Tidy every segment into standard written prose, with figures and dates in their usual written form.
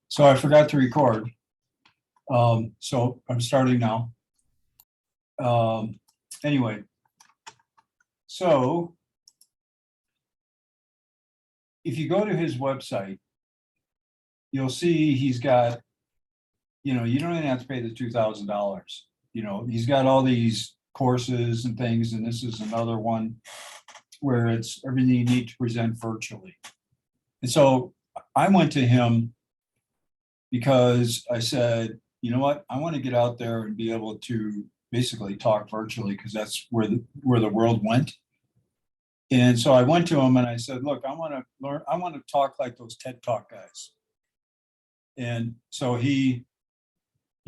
So I forgot to record. So I'm starting now. Anyway, so if you go to his website, you'll see he's got, you don't even have to pay the $2,000. He's got all these courses and things, and this is another one where it's everything you need to present virtually. And so I went to him because I said, you know what, I want to get out there and be able to basically talk virtually because that's where the world went. And so I went to him and I said, look, I want to talk like those TED Talk guys. And so he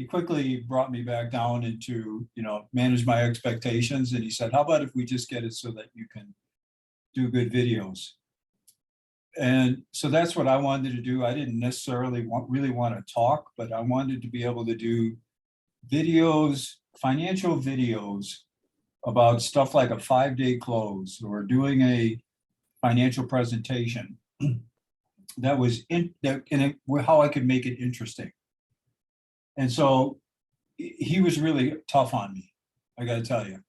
quickly brought me back down into, manage my expectations. And he said, how about if we just get it so that you can do good videos? And so that's what I wanted to do. I didn't necessarily really want to talk, but I wanted to be able to do videos, financial videos about stuff like a 5-day close or doing a financial presentation that was how I could make it interesting. And so he was really tough on me, I got to tell you,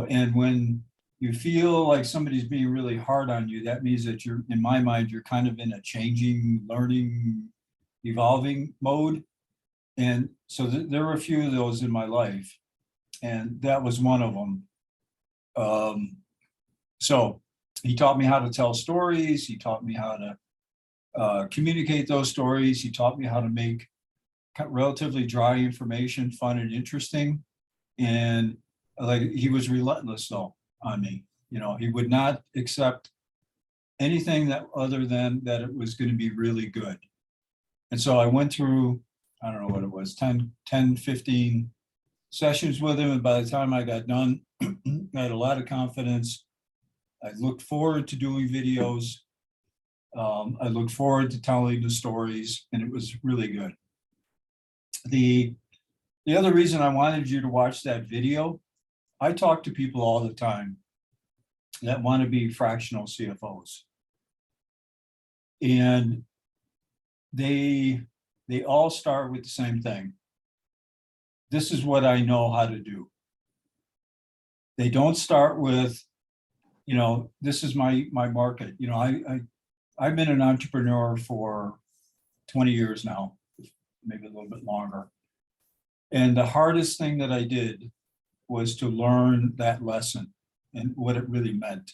and when you feel like somebody's being really hard on you, that means that in my mind, you're kind of in a changing, learning, evolving mode. And so there were a few of those in my life, and that was one of them. So he taught me how to tell stories. He taught me how to communicate those stories. He taught me how to make relatively dry information fun and interesting. And he was relentless though on me. He would not accept anything other than that it was going to be really good. And so I went through, I don't know what it was, 10, 15 sessions with him. And by the time I got done, I had a lot of confidence. I looked forward to doing videos. I looked forward to telling the stories, and it was really good. The other reason I wanted you to watch that video, I talk to people all the time that want to be fractional CFOs. And they all start with the same thing. This is what I know how to do. They don't start with, this is my market. I've been an entrepreneur for 20 years now, maybe a little bit longer. And the hardest thing that I did was to learn that lesson and what it really meant.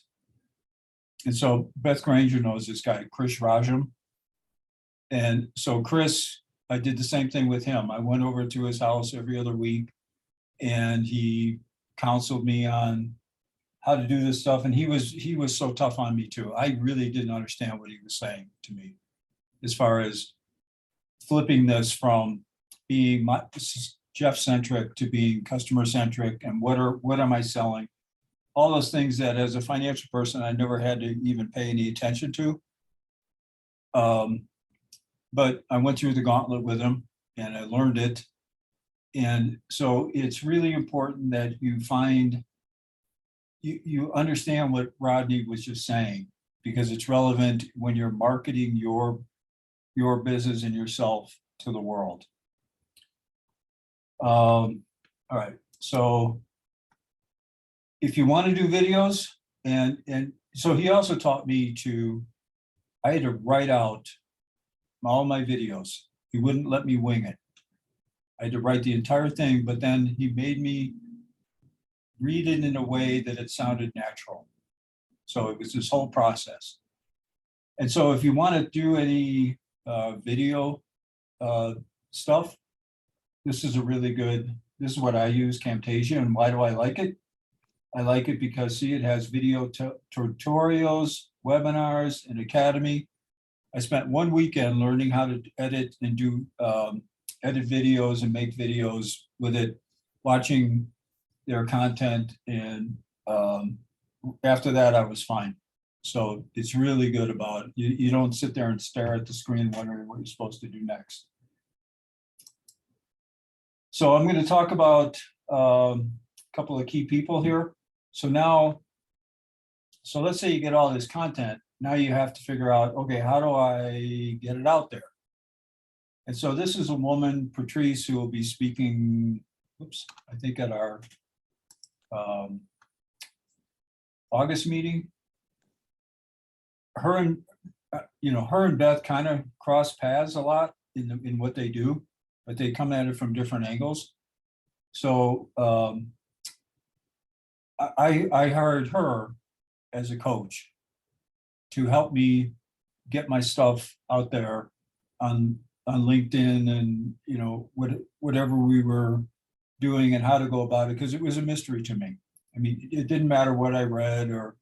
And so Beth Granger knows this guy, Chris Rajam. And so Chris, I did the same thing with him. I went over to his house every other week, and he counseled me on how to do this stuff. And he was so tough on me too. I really didn't understand what he was saying to me as far as flipping this from being Jeff-centric to being customer-centric, and what am I selling? All those things that as a financial person, I never had to even pay any attention to. But I went through the gauntlet with him and I learned it. And so it's really important that you understand what Rodney was just saying, because it's relevant when you're marketing your business and yourself to the world. All right, so if you want to do videos, and so he also taught me I had to write out all my videos. He wouldn't let me wing it. I had to write the entire thing, but then he made me read it in a way that it sounded natural. So it was this whole process. And so if you want to do any video stuff, this is this is what I use, Camtasia. And why do I like it? I like it because, see, it has video tutorials, webinars, an academy. I spent one weekend learning how to edit and do edit videos and make videos with it, watching their content. And after that, I was fine. So it's really good about it. You don't sit there and stare at the screen wondering what you're supposed to do next. So I'm going to talk about a couple of key people here. So let's say you get all this content. Now you have to figure out, okay, how do I get it out there? And so this is a woman, Patrice, who will be speaking, oops, I think at our August meeting. Her and, her and Beth kind of cross paths a lot in what they do, but they come at it from different angles. So I hired her as a coach to help me get my stuff out there on LinkedIn and, whatever we were doing and how to go about it, because it was a mystery to me. I mean, it didn't matter what I read or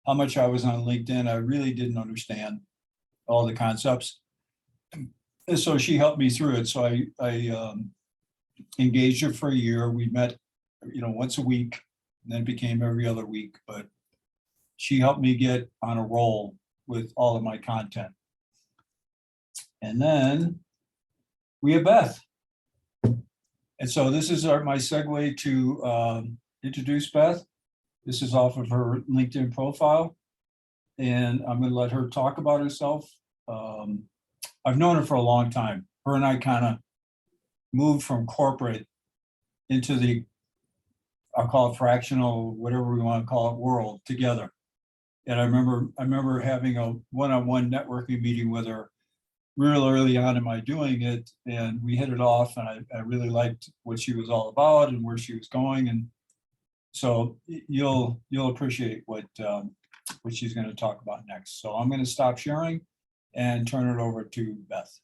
how much I was on LinkedIn. I really didn't understand all the concepts. And so she helped me through it. So I engaged her for a year. We met, once a week, and then it became every other week. But she helped me get on a roll with all of my content. And then we have Beth. And so this is my segue to introduce Beth. This is off of her LinkedIn profile. And I'm going to let her talk about herself. I've known her for a long time. Her and I kind of moved from corporate into the, I'll call it fractional, whatever we want to call it, world together. And I remember having a one-on-one networking meeting with her real early on in my doing it, and we hit it off, and I really liked what she was all about and where she was going. And so you'll appreciate what she's going to talk about next. So I'm going to stop sharing and turn it over to Beth.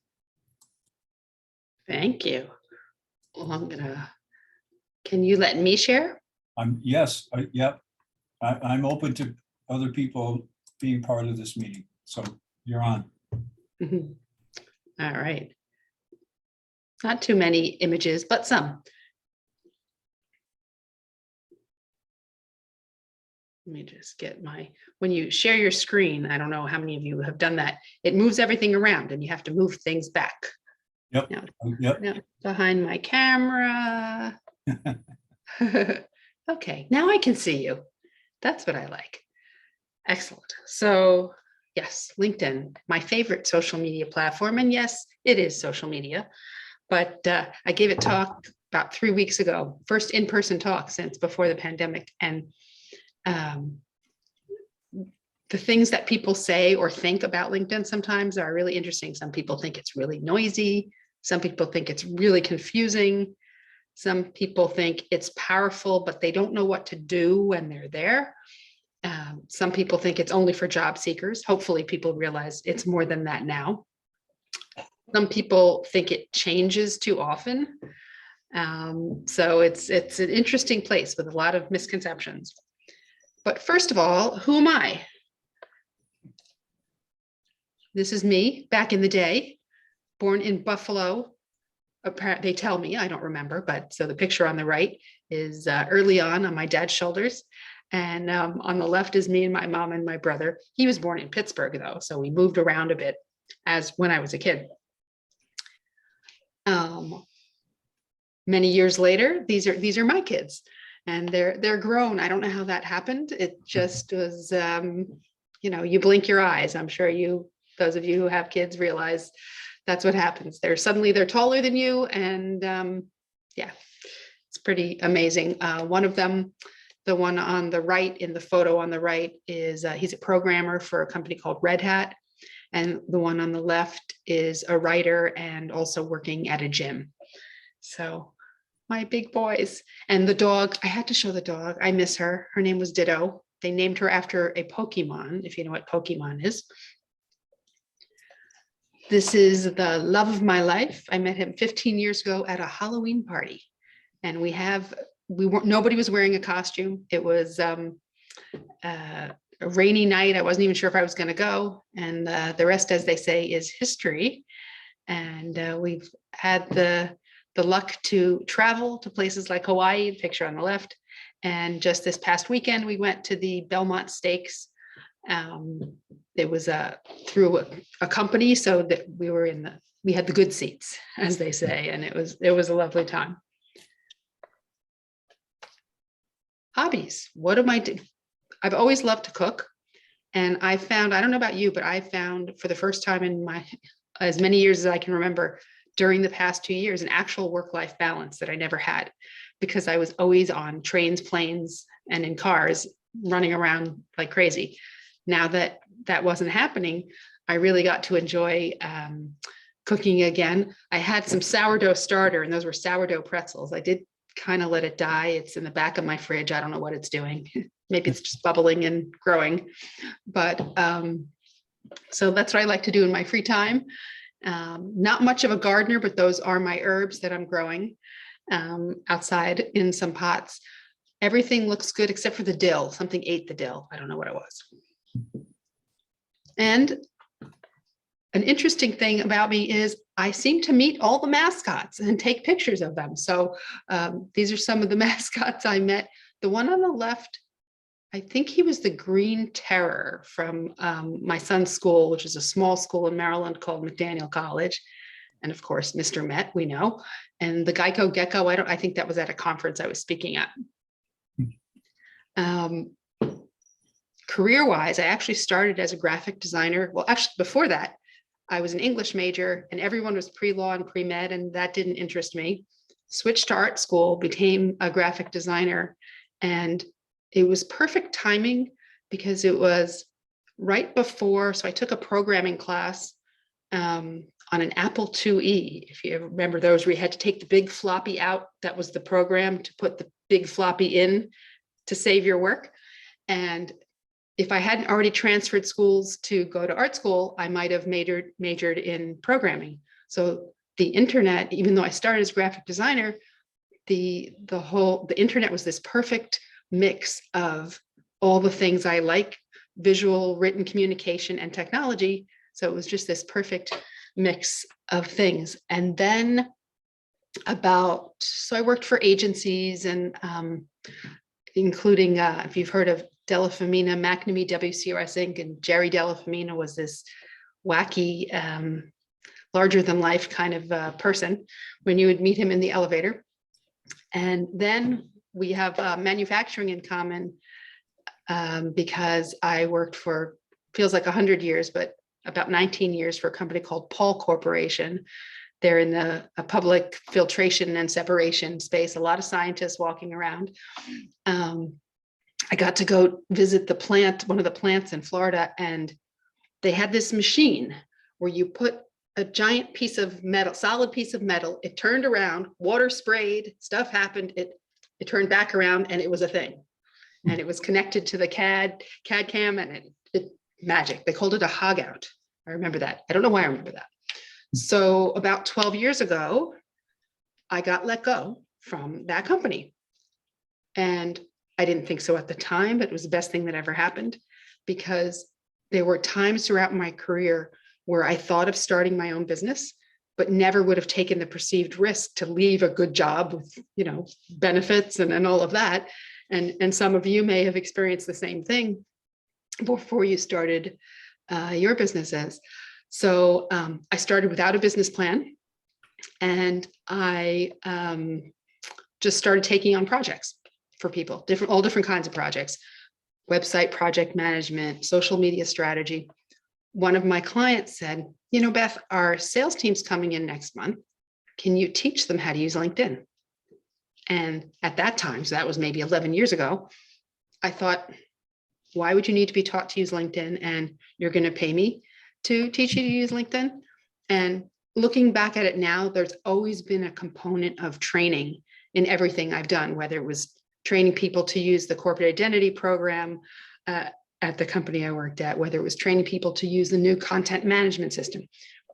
Thank you. Well, can you let me share? Yes, yep. I'm open to other people being part of this meeting. So you're on. Mm-hmm. All right. Not too many images, but some. Let me just get when you share your screen, I don't know how many of you have done that. It moves everything around and you have to move things back. Yep. Now behind my camera. Okay, now I can see you. That's what I like. Excellent. So yes, LinkedIn, my favorite social media platform. And yes, it is social media, but I gave a talk about 3 weeks ago, first in-person talk since before the pandemic. And the things that people say or think about LinkedIn sometimes are really interesting. Some people think it's really noisy. Some people think it's really confusing. Some people think it's powerful, but they don't know what to do when they're there. Some people think it's only for job seekers. Hopefully people realize it's more than that now. Some people think it changes too often. So it's an interesting place with a lot of misconceptions. But first of all, who am I? This is me back in the day, born in Buffalo. They tell me, I don't remember, but so the picture on the right is early on my dad's shoulders. And on the left is me and my mom and my brother. He was born in Pittsburgh though, so we moved around a bit as when I was a kid. Many years later, these are my kids, and they're grown. I don't know how that happened. It just was, you blink your eyes. I'm sure those of you who have kids realize that's what happens. They're taller than you, and yeah, it's pretty amazing. One of them, the one on the right in the photo on the right, is he's a programmer for a company called Red Hat, and the one on the left is a writer and also working at a gym. So my big boys. And the dog, I had to show the dog. I miss her. Her name was Ditto. They named her after a Pokemon, if you know what Pokemon is. This is the love of my life. I met him 15 years ago at a Halloween party. And nobody was wearing a costume. It was a rainy night. I wasn't even sure if I was going to go. And the rest, as they say, is history. And we've had the luck to travel to places like Hawaii, the picture on the left. And just this past weekend, we went to the Belmont Stakes. It was through a company, so that we had the good seats, as they say, and it was a lovely time. Hobbies. What am I doing? I've always loved to cook, and I found, I don't know about you, but I found for the first time in as many years as I can remember, during the past 2 years, an actual work-life balance that I never had, because I was always on trains, planes, and in cars running around like crazy. Now that that wasn't happening, I really got to enjoy cooking again. I had some sourdough starter, and those were sourdough pretzels. I did kind of let it die. It's in the back of my fridge. I don't know what it's doing. Maybe it's just bubbling and growing. But so that's what I like to do in my free time. Not much of a gardener, but those are my herbs that I'm growing outside in some pots. Everything looks good except for the dill. Something ate the dill. I don't know what it was. And an interesting thing about me is I seem to meet all the mascots and take pictures of them. So these are some of the mascots I met. The one on the left, I think he was the Green Terror from my son's school, which is a small school in Maryland called McDaniel College. And of course, Mr. Met, we know. And the Geico Gecko, I think that was at a conference I was speaking at. Career-wise, I actually started as a graphic designer. Well, actually, before that, I was an English major and everyone was pre-law and pre-med, and that didn't interest me. Switched to art school, became a graphic designer, and it was perfect timing because it was right before, so I took a programming class on an Apple IIe, if you remember those, where you had to take the big floppy out. That was the program to put the big floppy in to save your work. And if I hadn't already transferred schools to go to art school, I might have majored in programming. So the internet, even though I started as a graphic designer, the internet was this perfect mix of all the things I like: visual, written communication, and technology. So it was just this perfect mix of things. And then so I worked for agencies, and including, if you've heard of Della Femina, McNamee, WCRS Inc., and Jerry Della Femina was this wacky, larger than life kind of person when you would meet him in the elevator. And then we have manufacturing in common because I worked for, feels like 100 years, but about 19 years for a company called Paul Corporation. They're in a public filtration and separation space, a lot of scientists walking around. I got to go visit the plant, one of the plants in Florida, and they had this machine where you put a giant piece of metal, solid piece of metal, it turned around, water sprayed, stuff happened, it turned back around, and it was a thing. And it was connected to the CAD cam, and it magic. They called it a hog out. I remember that. I don't know why I remember that. So about 12 years ago, I got let go from that company. And I didn't think so at the time, but it was the best thing that ever happened, because there were times throughout my career where I thought of starting my own business, but never would have taken the perceived risk to leave a good job with, benefits and all of that. And some of you may have experienced the same thing before you started your businesses. So I started without a business plan, and I just started taking on projects for people, all different kinds of projects: website project management, social media strategy. One of my clients said, Beth, our sales team's coming in next month. Can you teach them how to use LinkedIn? And at that time, so that was maybe 11 years ago, I thought, why would you need to be taught to use LinkedIn? And you're going to pay me to teach you to use LinkedIn? And looking back at it now, there's always been a component of training in everything I've done, whether it was training people to use the corporate identity program at the company I worked at, whether it was training people to use the new content management system.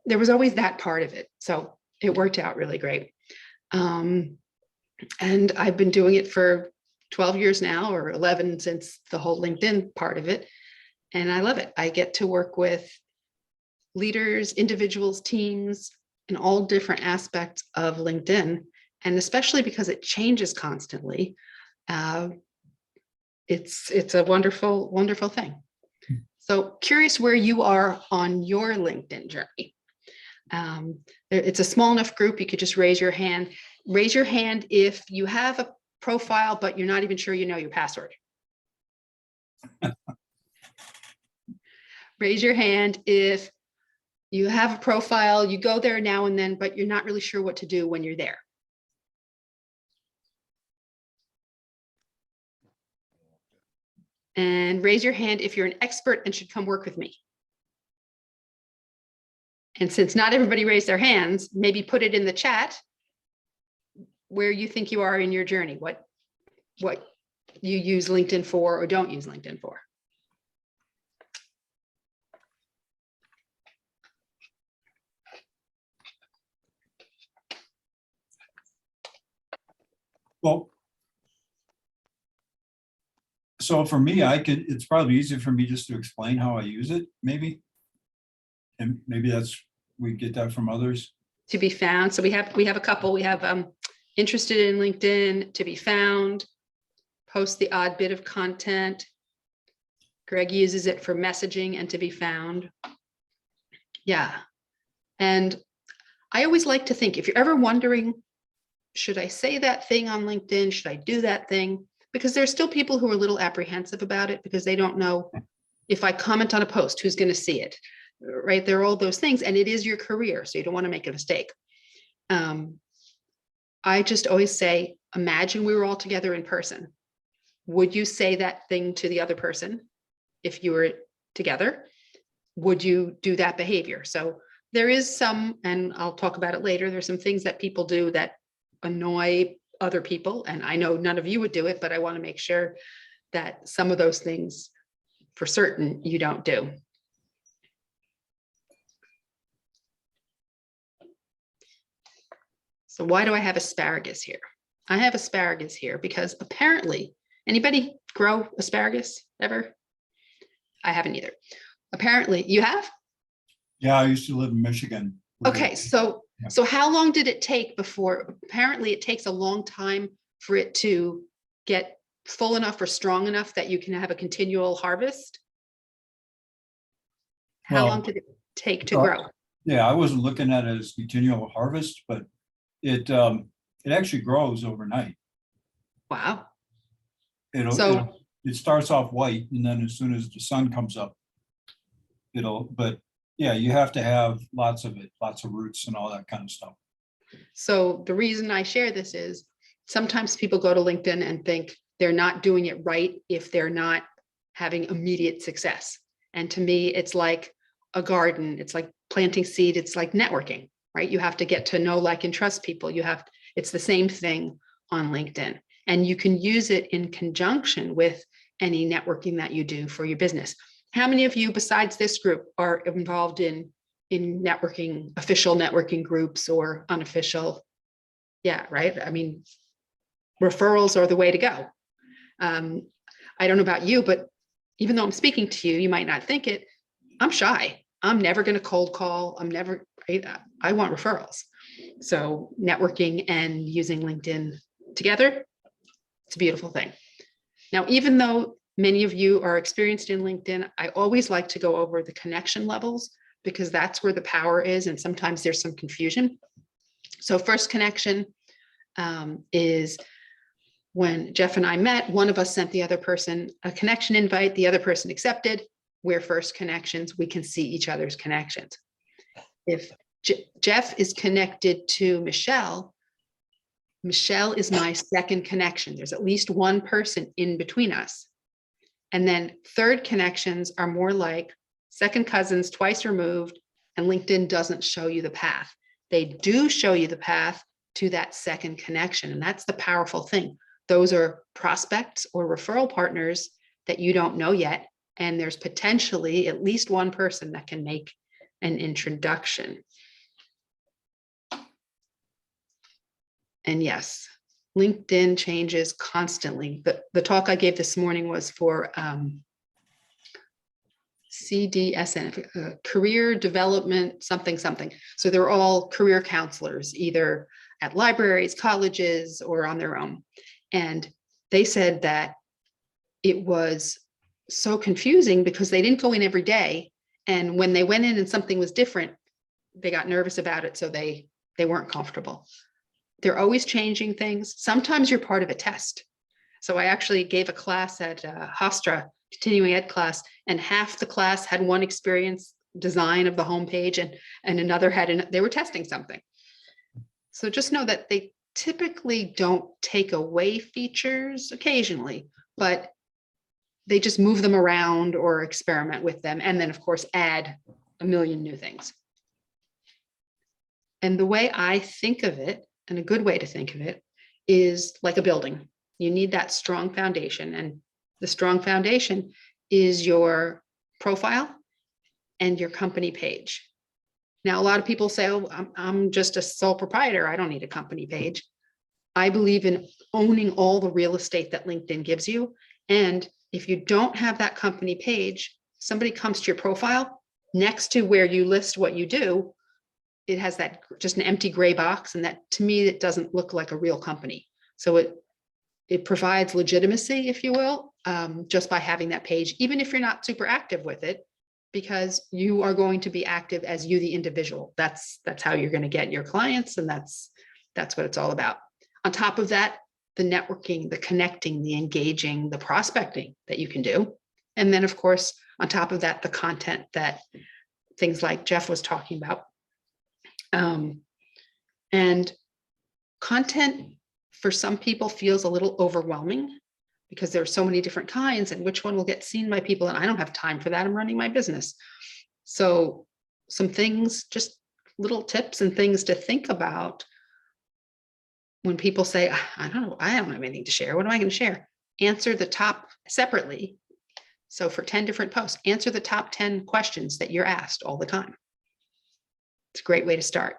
There was always that part of it. So it worked out really great. And I've been doing it for 12 years now, or 11 since the whole LinkedIn part of it. And I love it. I get to work with leaders, individuals, teams, in all different aspects of LinkedIn. And especially because it changes constantly, it's a wonderful, wonderful thing. So curious where you are on your LinkedIn journey. It's a small enough group, you could just raise your hand. Raise your hand if you have a profile, but you're not even sure you know your password. Raise your hand if You have a profile, you go there now and then, but you're not really sure what to do when you're there. And raise your hand if you're an expert and should come work with me. And since not everybody raised their hands, maybe put it in the chat where you think you are in your journey, what you use LinkedIn for or don't use LinkedIn for. Well, so for me, it's probably easier for me just to explain how I use it, maybe. And maybe we get that from others. To be found. So we have a couple. We have interested in LinkedIn, to be found, post the odd bit of content. Greg uses it for messaging and to be found. Yeah. And I always like to think, if you're ever wondering, should I say that thing on LinkedIn? Should I do that thing? Because there's still people who are a little apprehensive about it because they don't know if I comment on a post, who's going to see it, right? There are all those things, and it is your career, so you don't want to make a mistake. I just always say, imagine we were all together in person. Would you say that thing to the other person if you were together? Would you do that behavior? So there is some, and I'll talk about it later, there's some things that people do that annoy other people, and I know none of you would do it, but I want to make sure that some of those things for certain you don't do. So why do I have asparagus here? I have asparagus here because apparently, anybody grow asparagus ever? I haven't either. Apparently, you have? Yeah, I used to live in Michigan. Okay, so how long did it take before? Apparently, it takes a long time for it to get full enough or strong enough that you can have a continual harvest. How long did it take to grow? Yeah, I wasn't looking at it as continual harvest, but it actually grows overnight. Wow. It starts off white, and then as soon as the sun comes up, but yeah, you have to have lots of it, lots of roots and all that kind of stuff. So the reason I share this is sometimes people go to LinkedIn and think they're not doing it right if they're not having immediate success. And to me, it's like a garden. It's like planting seed. It's like networking, right? You have to get to know, like, and trust people. It's the same thing on LinkedIn. And you can use it in conjunction with any networking that you do for your business. How many of you besides this group are involved in networking, official networking groups or unofficial? Yeah, right. I mean, referrals are the way to go. I don't know about you, but even though I'm speaking to you, you might not think it, I'm shy. I'm never going to cold call. I want referrals. So networking and using LinkedIn together, it's a beautiful thing. Now, even though many of you are experienced in LinkedIn, I always like to go over the connection levels because that's where the power is. And sometimes there's some confusion. So first connection is when Jeff and I met, one of us sent the other person a connection invite, the other person accepted. We're first connections. We can see each other's connections. If Jeff is connected to Michelle, Michelle is my second connection. There's at least one person in between us. And then third connections are more like second cousins, twice removed, and LinkedIn doesn't show you the path. They do show you the path to that second connection. And that's the powerful thing. Those are prospects or referral partners that you don't know yet. And there's potentially at least one person that can make an introduction. And yes, LinkedIn changes constantly. The talk I gave this morning was for CDSN, career development, something. So they're all career counselors, either at libraries, colleges, or on their own. And they said that it was so confusing because they didn't go in every day. And when they went in and something was different, they got nervous about it. So they weren't comfortable. They're always changing things. Sometimes you're part of a test. So I actually gave a class at Hofstra, continuing ed class, and half the class had one experience design of the homepage, and another had, they were testing something. So just know that they typically don't take away features occasionally, but they just move them around or experiment with them. And then of course, add a million new things. And the way I think of it, and a good way to think of it, is like a building. You need that strong foundation, and the strong foundation is your profile and your company page. Now, a lot of people say, oh, I'm just a sole proprietor, I don't need a company page. I believe in owning all the real estate that LinkedIn gives you. And if you don't have that company page, somebody comes to your profile, next to where you list what you do, it has that just an empty gray box. And that, to me, it doesn't look like a real company. So it provides legitimacy, if you will, just by having that page, even if you're not super active with it, because you are going to be active as you, the individual. That's how you're going to get your clients. And that's what it's all about. On top of that, the networking, the connecting, the engaging, the prospecting that you can do. And then of course, on top of that, the content, that things like Jeff was talking about. And content for some people feels a little overwhelming because there are so many different kinds, and which one will get seen by people. And I don't have time for that. I'm running my business. So some things, just little tips and things to think about when people say, I don't have anything to share. What am I going to share? Answer the top separately. So for 10 different posts, answer the top 10 questions that you're asked all the time. It's a great way to start.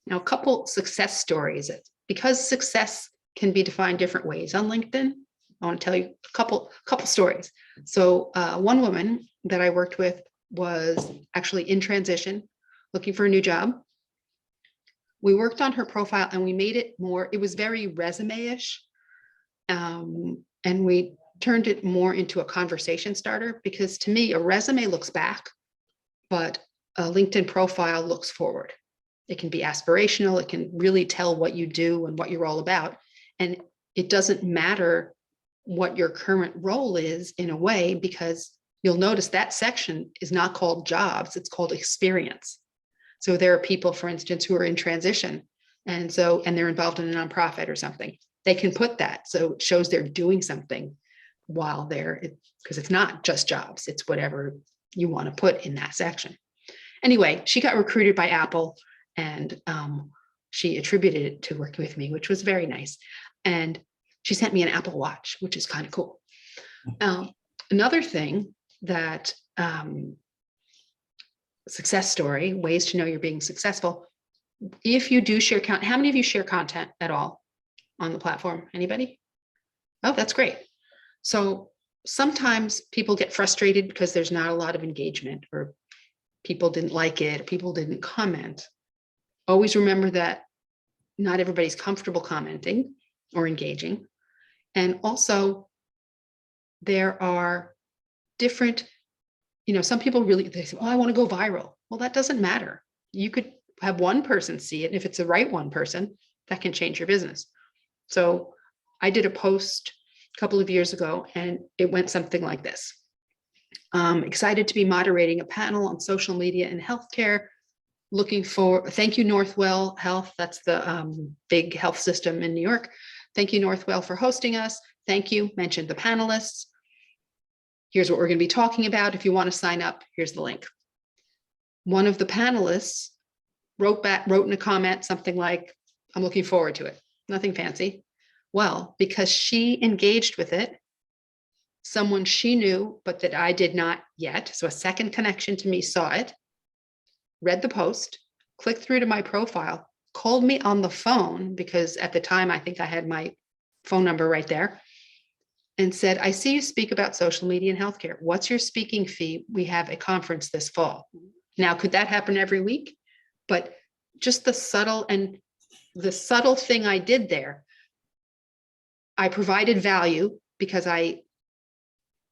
Now, a couple success stories. Because success can be defined different ways on LinkedIn, I want to tell you a couple stories. So one woman that I worked with was actually in transition, looking for a new job. We worked on her profile and we made it more, it was very resume-ish. And we turned it more into a conversation starter, because to me, a resume looks back, but a LinkedIn profile looks forward. It can be aspirational. It can really tell what you do and what you're all about. And it doesn't matter what your current role is in a way, because you'll notice that section is not called jobs, it's called experience. So there are people, for instance, who are in transition, and they're involved in a nonprofit or something. They can put that, so it shows they're doing something while they're, because it's not just jobs, it's whatever you want to put in that section. Anyway, she got recruited by Apple, and she attributed it to working with me, which was very nice. And she sent me an Apple Watch, which is kind of cool. Another thing that success story, ways to know you're being successful. If you do share content, how many of you share content at all on the platform? Anybody? Oh, that's great. So sometimes people get frustrated because there's not a lot of engagement, or people didn't like it, or people didn't comment. Always remember that not everybody's comfortable commenting or engaging. And also there are different, some people really, they say, oh, I want to go viral. Well, that doesn't matter. You could have one person see it. And if it's the right one person, that can change your business. So I did a post a couple of years ago, and it went something like this. Excited to be moderating a panel on social media and healthcare. Thank you, Northwell Health. That's the big health system in New York. Thank you, Northwell, for hosting us. Thank you. Mentioned the panelists. Here's what we're going to be talking about. If you want to sign up, here's the link. One of the panelists wrote in a comment something like, I'm looking forward to it. Nothing fancy. Well, because she engaged with it, someone she knew, but that I did not yet, so a second connection to me, saw it, read the post, clicked through to my profile, called me on the phone, because at the time, I think I had my phone number right there, and said, I see you speak about social media and healthcare. What's your speaking fee? We have a conference this fall. Now, could that happen every week? But just the subtle thing I did there, I provided value because I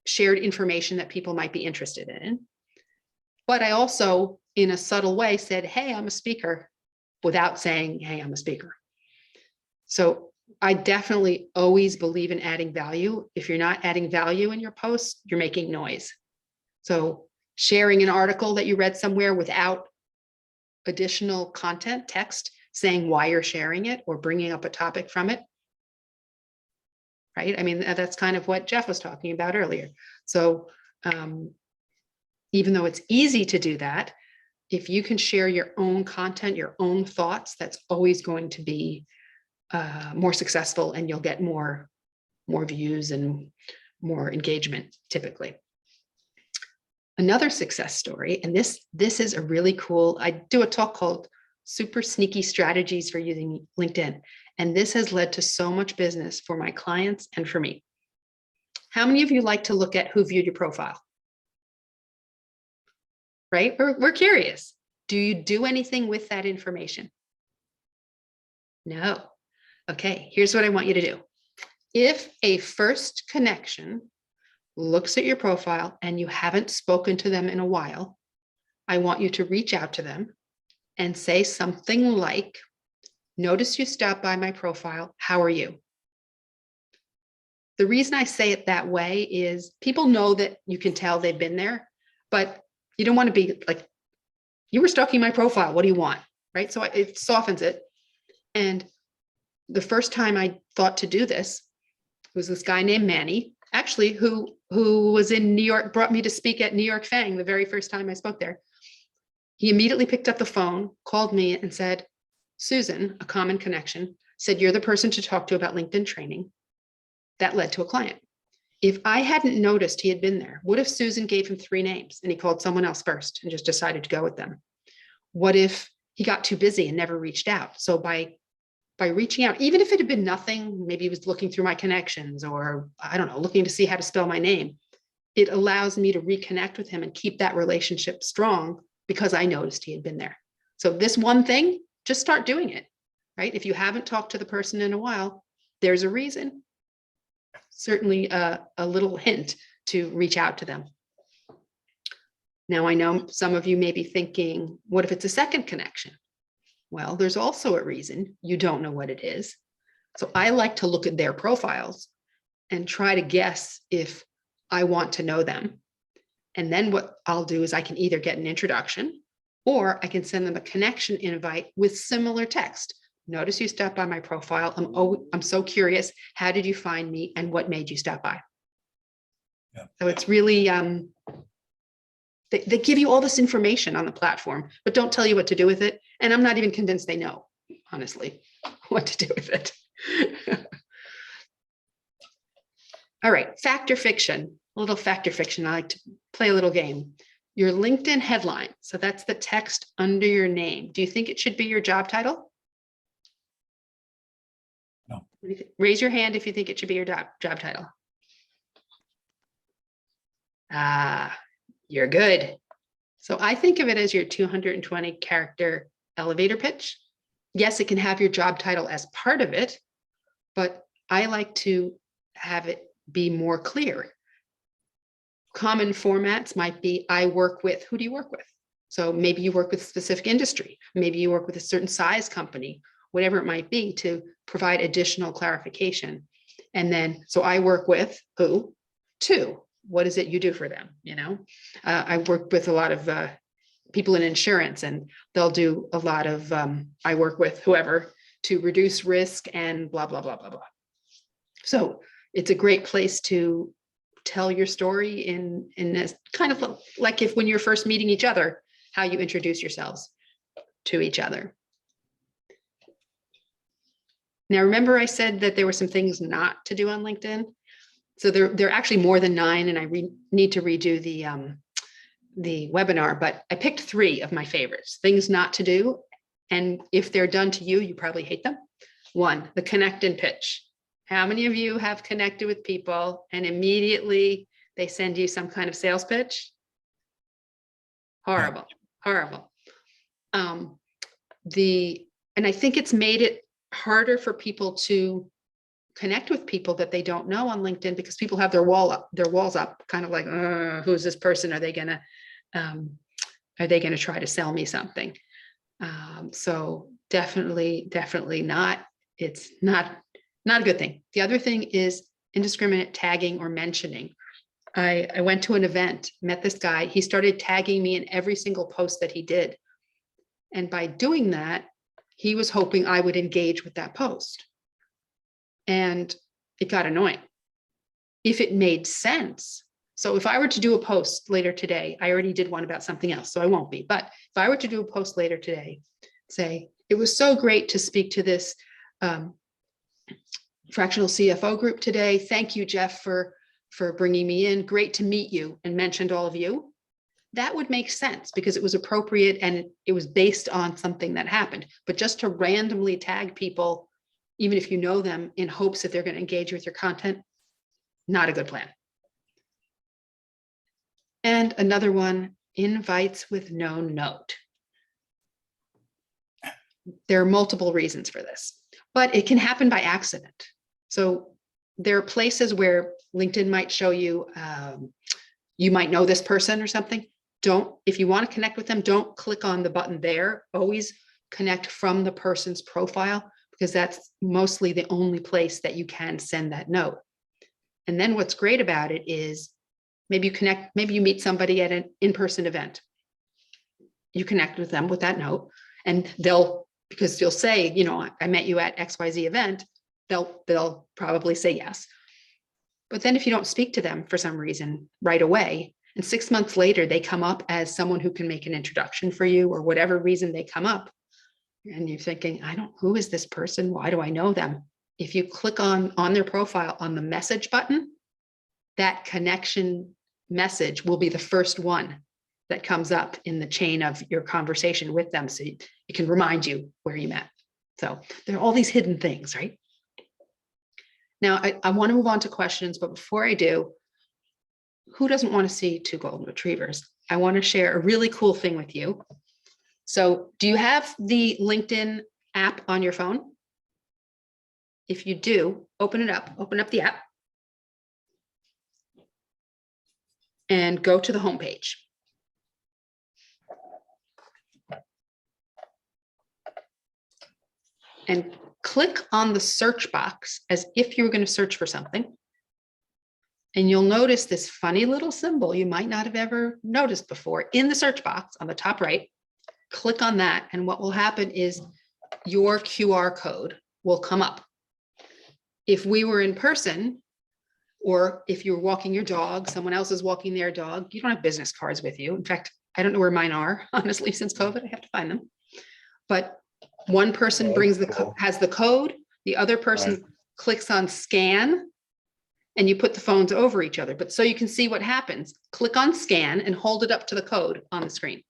shared information that people might be interested in. But I also, in a subtle way, said, hey, I'm a speaker, without saying, hey, I'm a speaker. So I definitely always believe in adding value. If you're not adding value in your posts, you're making noise. So sharing an article that you read somewhere without additional content, text, saying why you're sharing it or bringing up a topic from it, right? I mean, that's kind of what Jeff was talking about earlier. So even though it's easy to do that, if you can share your own content, your own thoughts, that's always going to be more successful, and you'll get more views and more engagement typically. Another success story, and this is a really cool, I do a talk called Super Sneaky Strategies for Using LinkedIn. And this has led to so much business for my clients and for me. How many of you like to look at who viewed your profile? Right? We're curious. Do you do anything with that information? No. Okay, here's what I want you to do. If a first connection looks at your profile and you haven't spoken to them in a while, I want you to reach out to them and say something like, notice you stopped by my profile. How are you? The reason I say it that way is people know that you can tell they've been there, but you don't want to be like, you were stalking my profile. What do you want? Right? So it softens it. And the first time I thought to do this was this guy named Manny, actually, who was in New York, brought me to speak at New York FANG the very first time I spoke there. He immediately picked up the phone, called me and said, Susan, a common connection, said, you're the person to talk to about LinkedIn training. That led to a client. If I hadn't noticed he had been there, what if Susan gave him 3 names and he called someone else first and just decided to go with them? What if he got too busy and never reached out? So by reaching out, even if it had been nothing, maybe he was looking through my connections or I don't know, looking to see how to spell my name, it allows me to reconnect with him and keep that relationship strong because I noticed he had been there. So this one thing, just start doing it, right? If you haven't talked to the person in a while, there's a reason. Certainly a little hint to reach out to them. Now, I know some of you may be thinking, what if it's a second connection? Well, there's also a reason you don't know what it is. So I like to look at their profiles and try to guess if I want to know them. And then what I'll do is I can either get an introduction or I can send them a connection invite with similar text. Notice you stopped by my profile. I'm so curious. How did you find me and what made you stop by? Yeah. So it's really, they give you all this information on the platform, but don't tell you what to do with it. And I'm not even convinced they know, honestly, what to do with it. All right, fact or fiction, a little fact or fiction. I like to play a little game. Your LinkedIn headline, so that's the text under your name. Do you think it should be your job title? No. Raise your hand if you think it should be your job title. You're good. So I think of it as your 220 character elevator pitch. Yes, it can have your job title as part of it, but I like to have it be more clear. Common formats might be, I work with, who do you work with? So maybe you work with a specific industry, maybe you work with a certain size company, whatever it might be, to provide additional clarification. And then, so I work with who? 2. What is it you do for them? You know, I work with a lot of people in insurance, and they'll do a lot of, I work with whoever to reduce risk and blah, blah, blah, blah, blah. So it's a great place to tell your story in this kind of like if when you're first meeting each other, how you introduce yourselves to each other. Now, remember I said that there were some things not to do on LinkedIn. So there are actually more than 9, and I need to redo the webinar, but I picked 3 of my favorites, things not to do. And if they're done to you, you probably hate them. 1, the connect and pitch. How many of you have connected with people and immediately they send you some kind of sales pitch? Horrible, horrible. And I think it's made it harder for people to connect with people that they don't know on LinkedIn because people have their walls up, kind of like, who's this person? Are they gonna try to sell me something? So definitely not. It's not Not a good thing. The other thing is indiscriminate tagging or mentioning. I went to an event, met this guy. He started tagging me in every single post that he did. And by doing that, he was hoping I would engage with that post. And it got annoying. If it made sense. So if I were to do a post later today, I already did one about something else, so I won't be. But if I were to do a post later today, say, it was so great to speak to this fractional CFO group today. Thank you, Jeff, for bringing me in. Great to meet you, and mentioned all of you. That would make sense because it was appropriate and it was based on something that happened. But just to randomly tag people, even if you know them, in hopes that they're going to engage with your content, not a good plan. And another one, invites with no note. There are multiple reasons for this, but it can happen by accident. So there are places where LinkedIn might show you, you might know this person or something. If you want to connect with them, don't click on the button there. Always connect from the person's profile, because that's mostly the only place that you can send that note. And then what's great about it is maybe you meet somebody at an in-person event. You connect with them with that note, and because you'll say, I met you at XYZ event, they'll probably say yes. But then if you don't speak to them for some reason right away, and 6 months later, they come up as someone who can make an introduction for you, or whatever reason they come up, and you're thinking, who is this person? Why do I know them? If you click on their profile on the message button, that connection message will be the first one that comes up in the chain of your conversation with them. So it can remind you where you met. So there are all these hidden things, right? Now, I want to move on to questions, but before I do, who doesn't want to see 2 golden retrievers? I want to share a really cool thing with you. So do you have the LinkedIn app on your phone? If you do, open up the app and go to the homepage. And click on the search box as if you were going to search for something. And you'll notice this funny little symbol you might not have ever noticed before in the search box on the top right. Click on that, and what will happen is your QR code will come up. If we were in person, or if you're walking your dog, someone else is walking their dog, you don't have business cards with you. In fact, I don't know where mine are, honestly, since COVID, I have to find them. But one person has the code, the other person clicks on scan, and you put the phones over each other. But so you can see what happens, click on scan and hold it up to the code on the screen.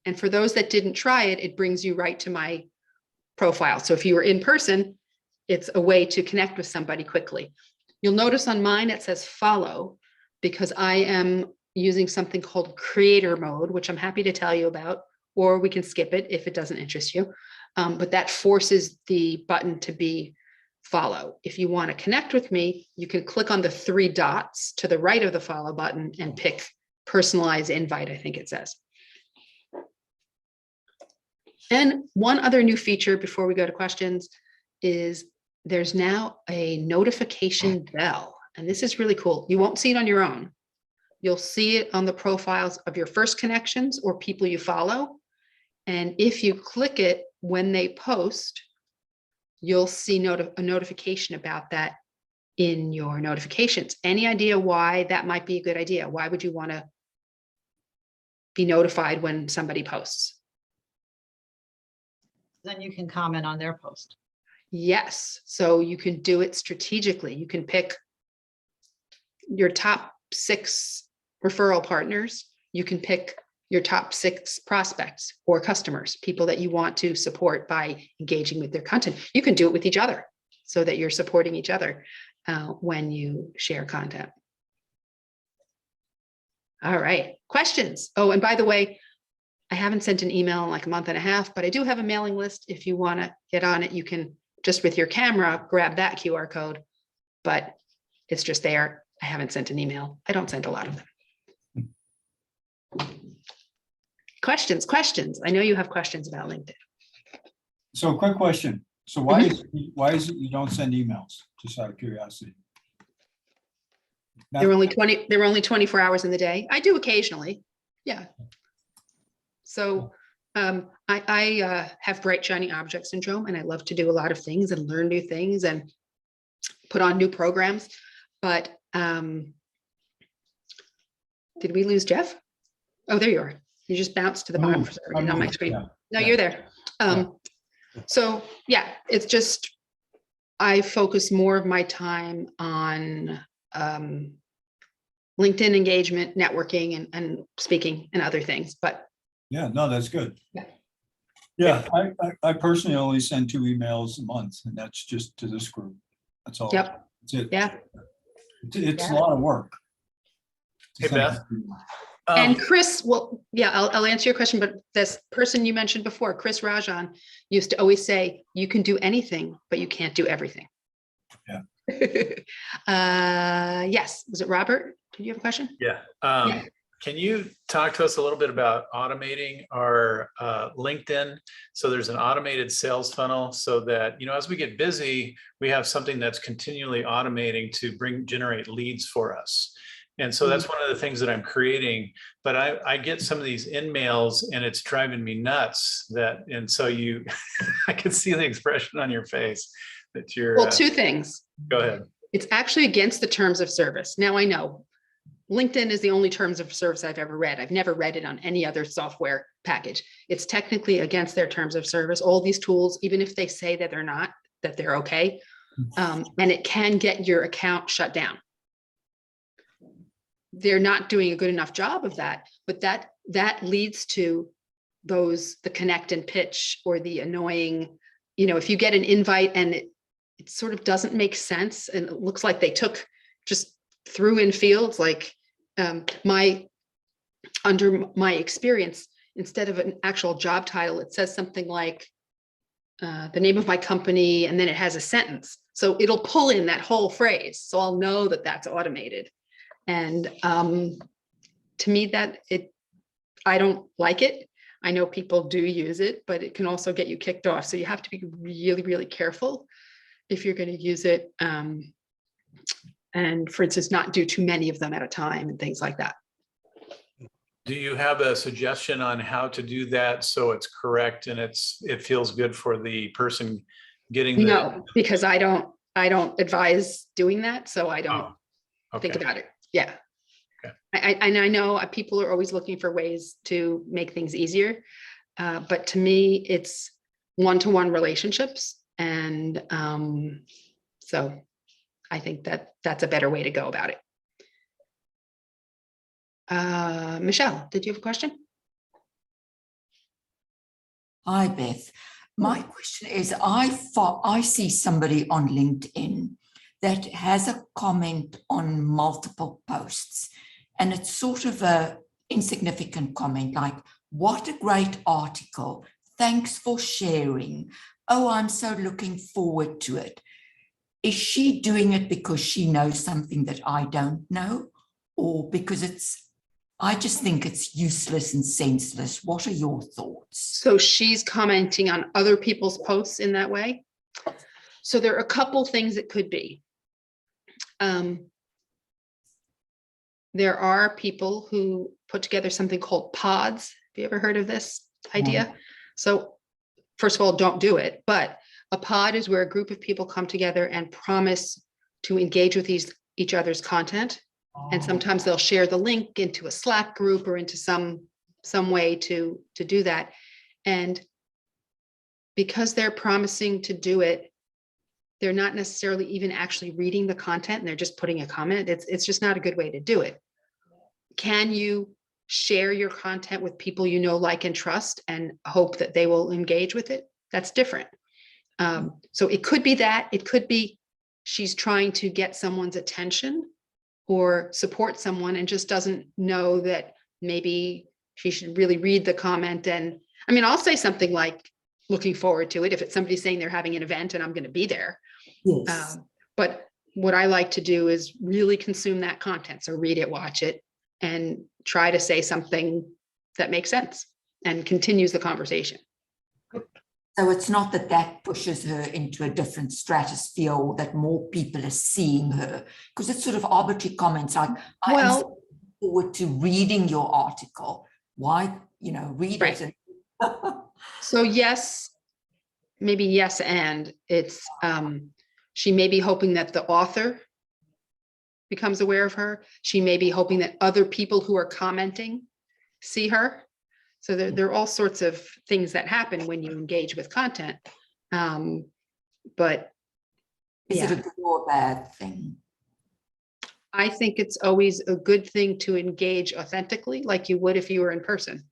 And for those that didn't try it, it brings you right to my profile. So if you were in person, it's a way to connect with somebody quickly. You'll notice on mine, it says follow, because I am using something called creator mode, which I'm happy to tell you about, or we can skip it if it doesn't interest you. But that forces the button to be follow. If you want to connect with me, you can click on the 3 dots to the right of the follow button and pick personalize invite, I think it says. And one other new feature before we go to questions is there's now a notification bell. And this is really cool. You won't see it on your own. You'll see it on the profiles of your first connections or people you follow. And if you click it when they post, you'll see a notification about that in your notifications. Any idea why that might be a good idea? Why would you want to be notified when somebody posts? Then you can comment on their post. Yes, so you can do it strategically. You can pick your top 6 referral partners. You can pick your top 6 prospects or customers, people that you want to support by engaging with their content. You can do it with each other so that you're supporting each other when you share content. All right, questions. Oh, and by the way, I haven't sent an email in like a month and a half, but I do have a mailing list. If you want to get on it, you can just with your camera, grab that QR code, but it's just there. I haven't sent an email. I don't send a lot of them. Questions. I know you have questions about LinkedIn. So quick question. So why is it you don't send emails? Just out of curiosity. There were only 24 hours in the day. I do occasionally. Yeah. So I have bright, shiny object syndrome, and I love to do a lot of things and learn new things and put on new programs. But did we lose Jeff? Oh, there you are. You just bounced to the bottom for some reason on my screen. Yeah, No, yeah. you're there. So yeah, it's just, I focus more of my time on LinkedIn engagement, networking, and speaking and other things, but Yeah, no, that's good. Yeah. Yeah, I personally only send 2 emails a month, and that's just to this group. That's all. Yep. That's it. yeah. It's a Yeah. lot of work. Hey, Beth. And Chris, well, yeah, I'll answer your question, but this person you mentioned before, Chris Rajan, used to always say, you can do anything, but you can't do everything. Yeah. Yes, was it Robert? Did you have a question? Yeah. Yeah. Can you talk to us a little bit about automating our LinkedIn? So there's an automated sales funnel so that, as we get busy, we have something that's continually automating to generate leads for us. And so that's one of the things that I'm creating, but I get some of these in-mails and it's driving me nuts and so I can see the expression on your face that you're. Well, 2 things. Go ahead. It's actually against the terms of service. Now I know LinkedIn is the only terms of service I've ever read. I've never read it on any other software package. It's technically against their terms of service. All these tools, even if they say that they're not, that they're okay, and it can get your account shut down. They're not doing a good enough job of that, but that leads to the connect and pitch or the annoying, if you get an invite and it sort of doesn't make sense and it looks like they threw in fields like under my experience, instead of an actual job title, it says something like the name of my company, and then it has a sentence. So it'll pull in that whole phrase. So I'll know that that's automated. And to me, I don't like it. I know people do use it, but it can also get you kicked off. So you have to be really, really careful if you're going to use it. And for instance, not do too many of them at a time and things like that. Do you have a suggestion on how to do that so it's correct and it feels good for the person getting the? No, because I don't advise doing that. So I don't think about it. Yeah. Okay. I know people are always looking for ways to make things easier. But to me, it's one-to-one relationships. And so I think that's a better way to go about it. Michelle, did you have a question? Hi, Beth. My question is, I see somebody on LinkedIn that has a comment on multiple posts, and it's sort of a insignificant comment like, what a great article. Thanks for sharing. Oh, I'm so looking forward to it. Is she doing it because she knows something that I don't know, or because I just think it's useless and senseless? What are your thoughts? So she's commenting on other people's posts in that way. So there are a couple things it could be. There are people who put together something called pods. Have you ever heard of this idea? So first of all, don't do it, but a pod is where a group of people come together and promise to engage with each other's content. And sometimes they'll share the link into a Slack group or into some way to do that. And because they're promising to do it, they're not necessarily even actually reading the content and they're just putting a comment. It's just not a good way to do it. Can you share your content with people you know, like, and trust and hope that they will engage with it? That's different. So it could be that. It could be she's trying to get someone's attention or support someone and just doesn't know that maybe she should really read the comment. And I mean, I'll say something like, looking forward to it if it's somebody saying they're having an event and I'm going to be there. Yes. But what I like to do is really consume that content. So read it, watch it, and try to say something that makes sense. and continues the conversation. So it's not that that pushes her into a different stratosphere or that more people are seeing her, because it's sort of arbitrary comments like, I am Well, looking forward to reading your article. Why, read Right. it. so yes, maybe yes, and it's, she may be hoping that the author becomes aware of her. She may be hoping that other people who are commenting see her. So there are all sorts of things that happen when you engage with content. But Is yeah, it a good or a bad thing? I think it's always a good thing to engage authentically, like you would if you were in person.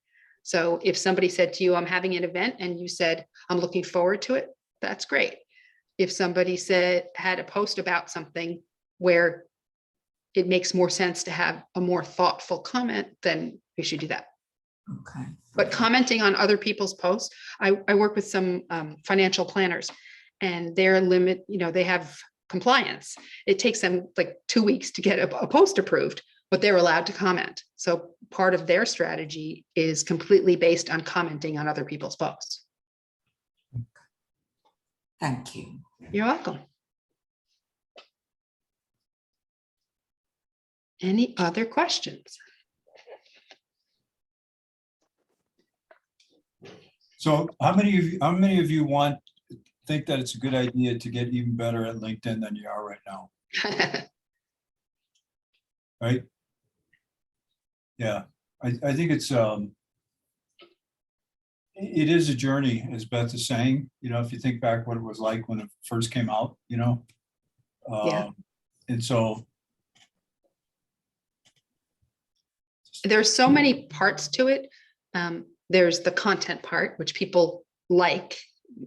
So if somebody said to you, I'm having an event, and you said, I'm looking forward to it, that's great. If somebody had a post about something where it makes more sense to have a more thoughtful comment, then we should do that. Okay. But commenting on other people's posts, I work with some financial planners, and their limit, they have compliance. It takes them like 2 weeks to get a post approved, but they're allowed to comment. So part of their strategy is completely based on commenting on other people's posts. Thank you. You're welcome. Any other questions? So how many of you think that it's a good idea to get even better at LinkedIn than you are right now? Right? Yeah, I think it's it is a journey, as Beth is saying. If you think back what it was like when it first came out, Yeah. And so There's so many parts to it. There's the content part, which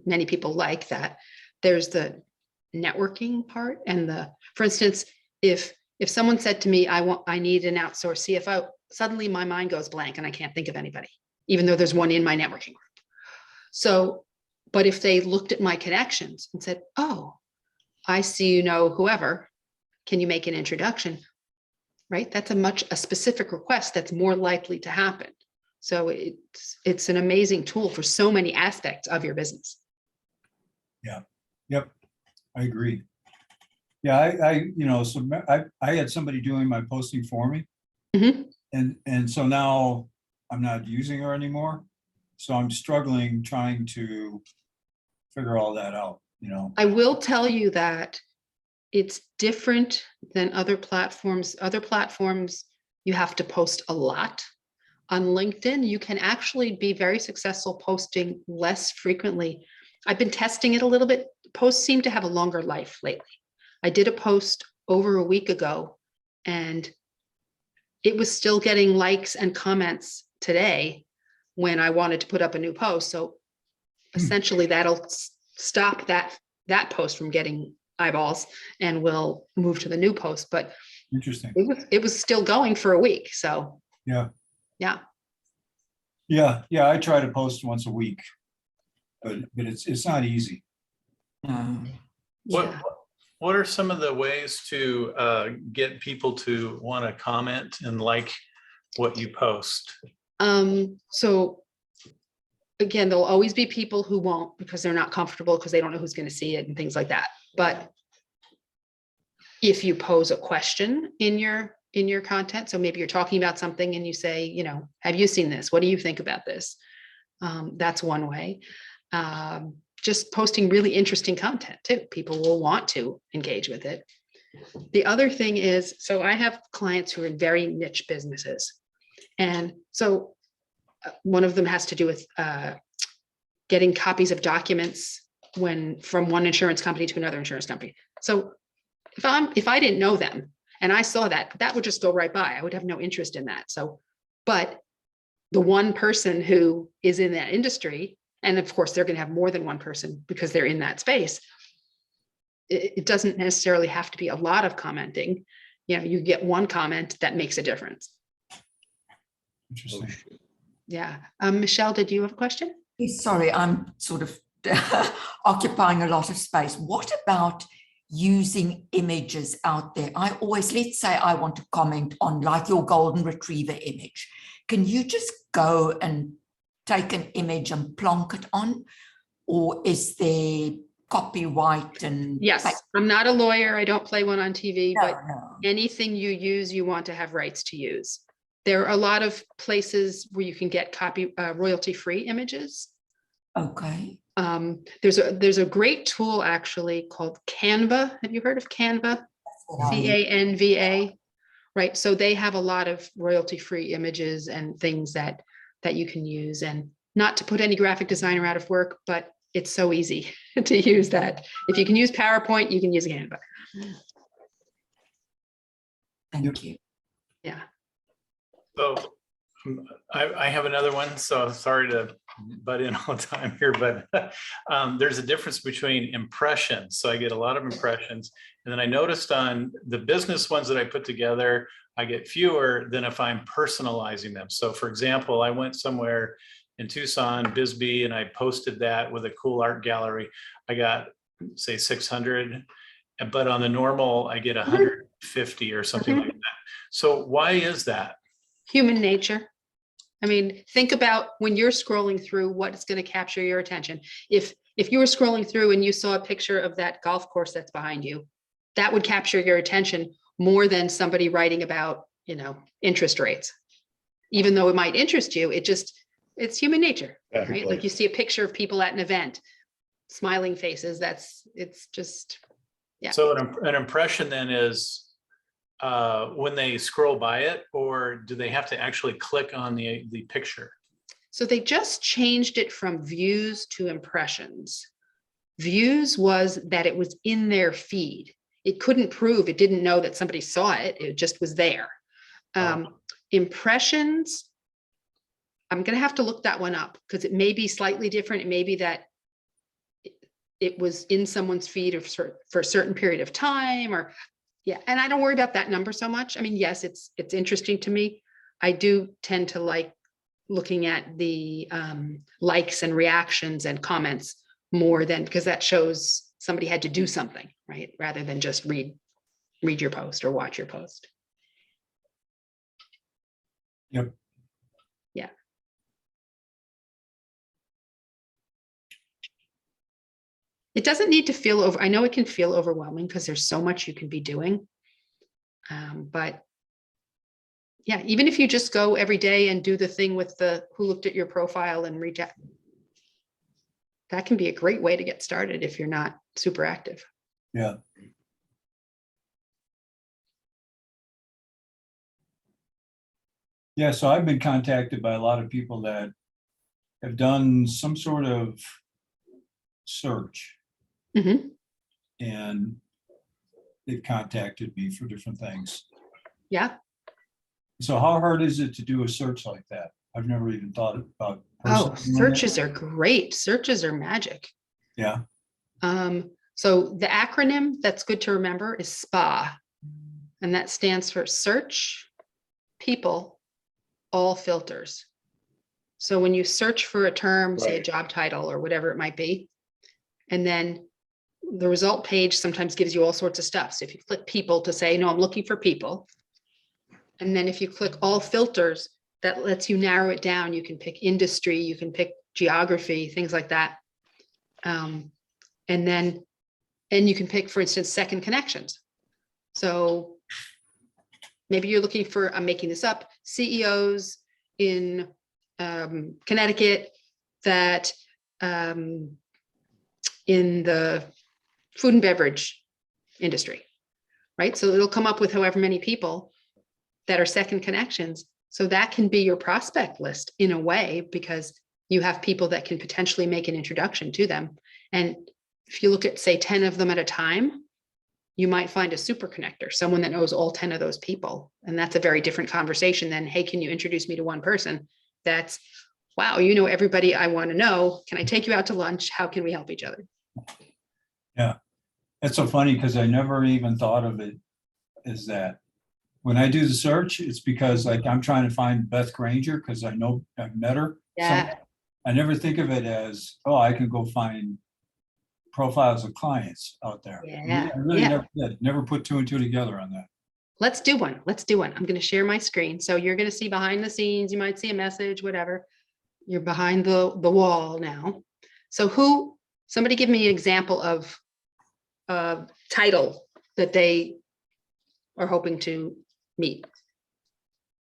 many people like that. There's the networking part, and for instance, if someone said to me, I need an outsourced CFO, suddenly my mind goes blank and I can't think of anybody, even though there's one in my networking group. So, but if they looked at my connections and said, oh, I see, whoever, can you make an introduction? Right? That's a specific request that's more likely to happen. So it's an amazing tool for so many aspects of your business. yep, I agree. Yeah, I had somebody doing my posting for me. Mhm. And so now I'm not using her anymore. So I'm struggling trying to figure all that out, I will tell you that it's different than other platforms. Other platforms, you have to post a lot. On LinkedIn, you can actually be very successful posting less frequently. I've been testing it a little bit. Posts seem to have a longer life lately. I did a post over a week ago, and it was still getting likes and comments today when I wanted to put up a new post. So essentially that'll stop that post from getting eyeballs, and we'll move to the new post. But Interesting. it was still going for a week. So Yeah. yeah. Yeah, I try to post once a week, but it's not easy. No. Yeah. What are some of the ways to get people to want to comment and like what you post? So again, there'll always be people who won't, because they're not comfortable, because they don't know who's going to see it and things like that. But if you pose a question in your content, so maybe you're talking about something and you say, have you seen this? What do you think about this? That's one way. Just posting really interesting content too. People will want to engage with it. The other thing is, so I have clients who are in very niche businesses. And so one of them has to do with getting copies of documents from one insurance company to another insurance company. So if I didn't know them and I saw that would just go right by. I would have no interest in that. So, but the one person who is in that industry, and of course they're going to have more than one person because they're in that space, it doesn't necessarily have to be a lot of commenting. You get one comment that makes a difference. Interesting. Yeah. Michelle, did you have a question? Sorry, I'm sort of occupying a lot of space. What about using images out there? Let's say I want to comment on like your golden retriever image. Can you just go and take an image and plonk it on? Or is there copyright and? Yes, I'm not a lawyer. I don't play one on TV, but No. anything you use, you want to have rights to use. There are a lot of places where you can get royalty-free images. Okay. There's a great tool actually called Canva. Have you heard of Canva? Canva, right? So they have a lot of royalty-free images and things that you can use, and not to put any graphic designer out of work, but it's so easy to use that. If you can use PowerPoint, you can use Canva. Thank you. Yeah. So I have another one, so sorry to butt in all the time here, but there's a difference between impressions. So I get a lot of impressions, and then I noticed on the business ones that I put together, I get fewer than if I'm personalizing them. So for example, I went somewhere in Tucson, Bisbee, and I posted that with a cool art gallery. I got, say, 600, but on the normal, I get 150 or something like that. So why is that? Human nature. I mean, think about when you're scrolling through what's going to capture your attention. If you were scrolling through and you saw a picture of that golf course that's behind you, that would capture your attention more than somebody writing about, interest rates. Even though it might interest you, it's human nature, right? Like you see a picture of people at an event, smiling faces, it's just, yeah. So an impression then is when they scroll by it, or do they have to actually click on the picture? So they just changed it from views to impressions. Views was that it was in their feed. It couldn't prove, it didn't know that somebody saw it. It just was there. Impressions, I'm going to have to look that one up because it may be slightly different. It may be that it was in someone's feed for a certain period of time, or yeah. And I don't worry about that number so much. I mean, yes, it's interesting to me. I do tend to like looking at the likes and reactions and comments more than, because that shows somebody had to do something, right? Rather than just read your post or watch your post. Yep. Yeah. It doesn't need to feel I know it can feel overwhelming because there's so much you can be doing. But yeah, even if you just go every day and do the thing with who looked at your profile and reach out, that can be a great way to get started if you're not super active. Yeah. Yeah, so I've been contacted by a lot of people that have done some sort of search. Mm-hmm. And they've contacted me for different things. Yeah. So how hard is it to do a search like that? I've never even thought about. Oh, searches are great. Searches are magic. Yeah. So the acronym that's good to remember is SPA, and that stands for Search, People, All Filters. So when you search for a term, say a job title or whatever it might be, and then the result page sometimes gives you all sorts of stuff. So if you click people to say, no, I'm looking for people. And then if you click all filters, that lets you narrow it down. You can pick industry, you can pick geography, things like that. And you can pick, for instance, second connections. So maybe you're looking for, I'm making this up, CEOs in Connecticut that in the food and beverage industry, right? So it'll come up with however many people that are second connections. So that can be your prospect list in a way, because you have people that can potentially make an introduction to them. And if you look at, say, 10 of them at a time, you might find a super connector, someone that knows all 10 of those people. And that's a very different conversation than, hey, can you introduce me to one person? That's, wow, you know everybody I want to know. Can I take you out to lunch? How can we help each other? Yeah. That's so funny because I never even thought of it as that. When I do the search, it's because like I'm trying to find Beth Granger because I know I've met her. Yeah. I never think of it as, oh, I can go find profiles of clients out there. Yeah. I really Yeah. never did. Never put two and two together on that. Let's do one. Let's do one. I'm going to share my screen. So you're going to see behind the scenes. You might see a message, whatever. you're behind the wall now. So somebody give me an example of a title that they are hoping to meet.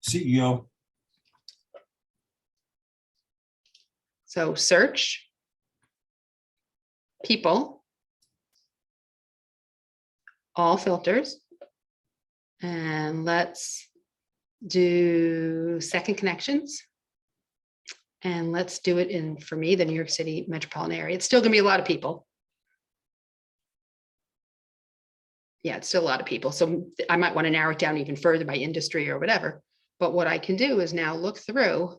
CEO. So search, people, all filters, and let's do second connections. And let's do it in, for me, the New York City metropolitan area. It's still gonna be a lot of people. Yeah, it's still a lot of people. So I might want to narrow it down even further by industry or whatever. But what I can do is now look through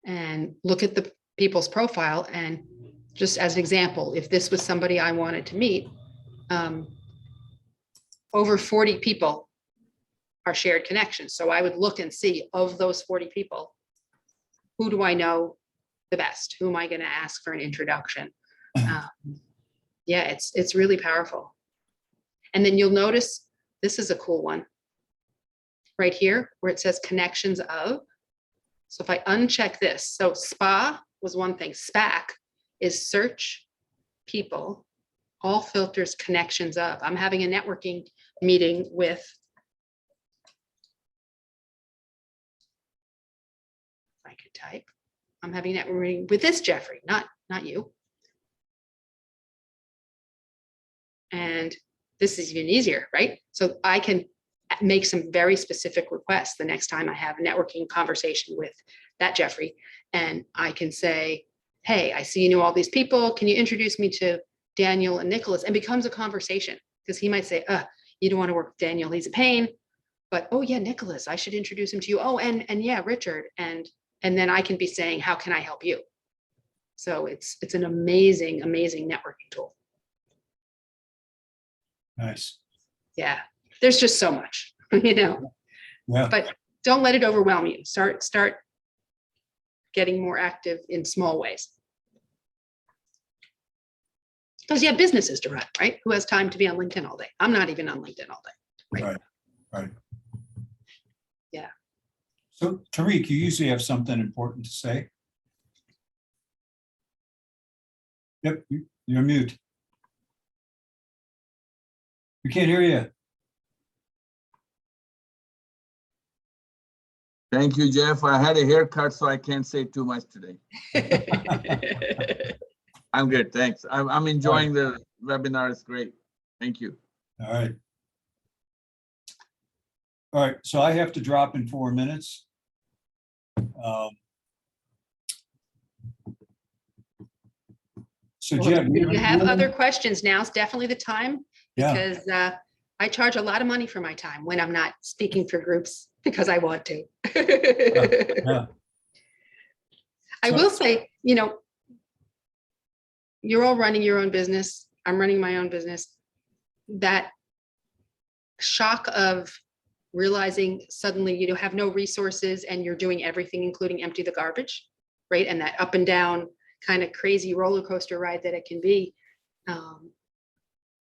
and look at the people's profile. And just as an example, if this was somebody I wanted to meet, over 40 people are shared connections. So I would look and see, of those 40 people, who do I know the best? Who am I going to ask for an introduction? Yeah, it's really powerful. And then you'll notice, this is a cool one right here where it says connections of. So if I uncheck this, so SPA was one thing, SPAC is search, people, all filters, connections of. I'm having a networking meeting with, if I could type, I'm having a networking meeting with this Jeffrey, not you. And this is even easier, right? So I can make some very specific requests the next time I have a networking conversation with that Jeffrey. And I can say, hey, I see you know all these people. Can you introduce me to Daniel and Nicholas? And becomes a conversation, because he might say, you don't want to work with Daniel, he's a pain. But oh yeah, Nicholas, I should introduce him to you. Oh, and yeah, Richard. And then I can be saying, how can I help you? So it's an amazing, amazing networking tool. Nice. Yeah, there's just so much, Yeah. but don't let it overwhelm you. Start getting more active in small ways. Because you have businesses to run, right? Who has time to be on LinkedIn all day? I'm not even on LinkedIn all day. Right. Yeah. So Tariq, you usually have something important to say. Yep, you're mute. We can't hear you. Thank you, Jeff. I had a haircut, so I can't say too much today. I'm good, thanks. I'm enjoying the webinar. It's great. Thank you. All right. All right, so I have to drop in 4 minutes. So Jeb, If you have other questions, now's definitely the time, yeah, because I charge a lot of money for my time when I'm not speaking for groups because I want to. yeah, I will say, you're all running your own business. I'm running my own business. That shock of realizing suddenly you have no resources and you're doing everything, including empty the garbage, right? And that up and down kind of crazy roller coaster ride that it can be.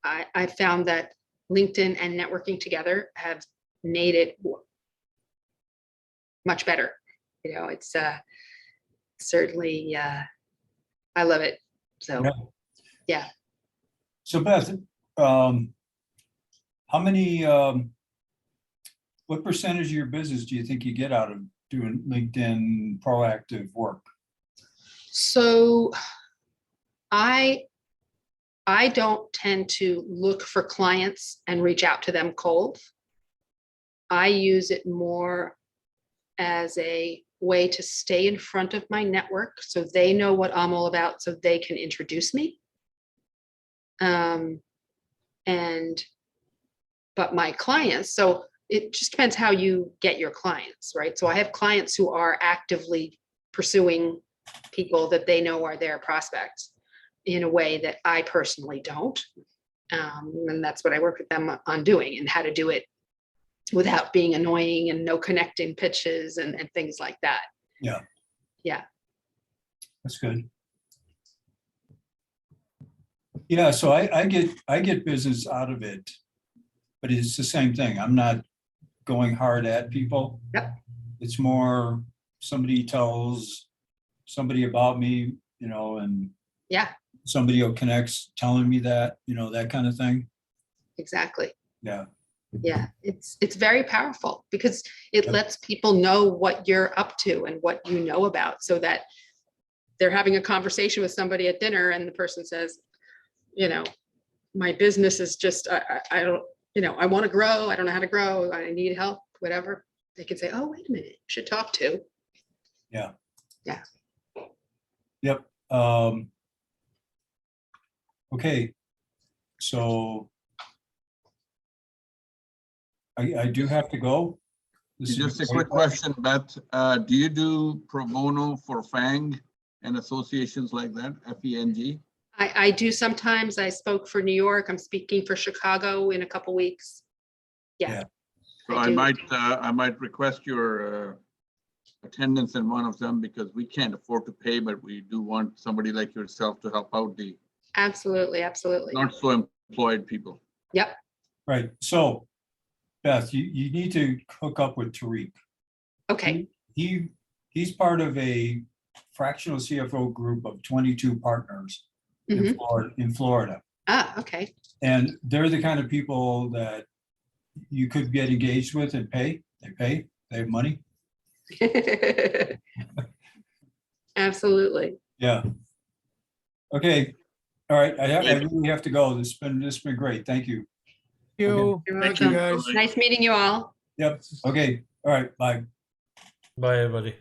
I found that LinkedIn and networking together have made it much better. It's certainly, I love it. So, yeah. So Beth, how many, what percentage of your business do you think you get out of doing LinkedIn proactive work? So I don't tend to look for clients and reach out to them cold. I use it more as a way to stay in front of my network so they know what I'm all about, so they can introduce me. But my clients, so it just depends how you get your clients, right? So I have clients who are actively pursuing people that they know are their prospects in a way that I personally don't. And that's what I work with them on doing, and how to do it without being annoying and no connecting pitches and things like that. Yeah. Yeah. That's good. Yeah, so I get business out of it, but it's the same thing. I'm not going hard at people. Yep. It's more somebody tells somebody about me, you know, and Yeah, somebody will connects telling me that, you know, that kind of thing. exactly. Yeah. Yeah, it's very powerful because it Yep. lets people know what you're up to and what you know about, so that they're having a conversation with somebody at dinner and the person says, you know, my business is just, I don't, you know, I want to grow. I don't know how to grow. I need help, whatever. They can say, oh, wait a minute, you should talk to. Yeah. Yeah. Yep. Okay. So I do have to go. This has Just been a quick great. question, Beth. Do you do pro bono for FANG and associations like that, FENG? I do sometimes. I spoke for New York. I'm speaking for Chicago in a couple weeks. Yeah. Yeah. So I I do. might request your attendance in one of them because we can't afford to pay, but we do want somebody like yourself to help out the Absolutely, absolutely. not so employed people. Yep. Right. So Beth, you need to hook up with Tariq. Okay. He's part of a fractional CFO group of 22 partners Mhm. in Florida. Ah, okay. And they're the kind of people that you could get engaged with and pay. They have money. Absolutely. Yeah. Okay. All right. I Great. really have to go. This has been great. Thank you. You. You're Thank welcome. you. guys. Bye. Nice meeting you all. Yep. Okay. All right. Bye. Bye, everybody.